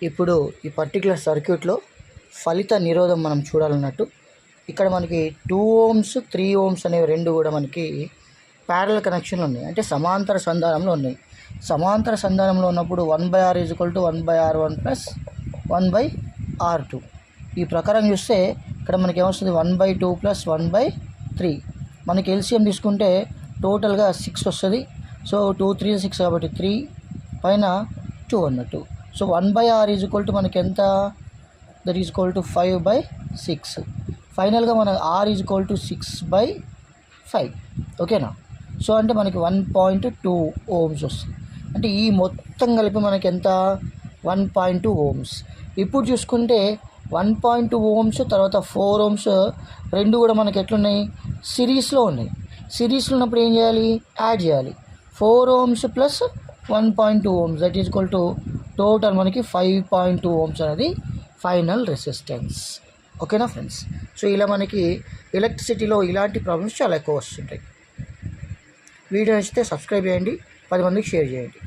ఇప్పుడు ఈ పర్టికులర్ సర్క్యూట్లో ఫలిత నిరోధం మనం చూడాలన్నట్టు ఇక్కడ మనకి 2 ohms 3 ohms అనేవి రెండు కూడా మనకి ప్యారలల్ కనెక్షన్లు ఉన్నాయి, అంటే సమాంతర సంధానంలో ఉన్నాయి. సమాంతర సంధానంలో ఉన్నప్పుడు 1/R = 1/R1 + 1/R2. ఈ ప్రకారం చూస్తే ఇక్కడ మనకి ఏమొస్తుంది 1/2 + 1/3. మనకి ఎల్సిఎం తీసుకుంటే టోటల్గా 6 వస్తుంది. సో 2 3 6 కాబట్టి 3 పైన 2 అన్నట్టు. సో 1/R = మనకి ఎంత, దట్ ఈజ్ ఈక్వల్ టు 5/6. ఫైనల్గా మన R = 6/5. ఓకేనా? సో అంటే మనకి 1.2 ohms వస్తుంది. అంటే ఈ మొత్తం కలిపి మనకి ఎంత 1.2 ohms. ఇప్పుడు చూసుకుంటే 1.2 ohms తర్వాత 4 ohms రెండు కూడా మనకి ఎట్లున్నాయి, సిరీస్లో ఉన్నాయి. సిరీస్లో ఉన్నప్పుడు ఏం చేయాలి, యాడ్ చేయాలి. 4 ohms + 1.2 ohms that is equal to total మనకి 5.2 ohms అనేది ఫైనల్ రెసిస్టెన్స్. ఓకేనా ఫ్రెండ్స్? సో ఇలా మనకి ఎలక్ట్రిసిటీలో ఇలాంటి ప్రాబ్లమ్స్ చాలా ఎక్కువ వస్తుంటాయి. వీడియో నచ్చితే సబ్స్క్రైబ్ చేయండి, 10 మందికి షేర్ చేయండి.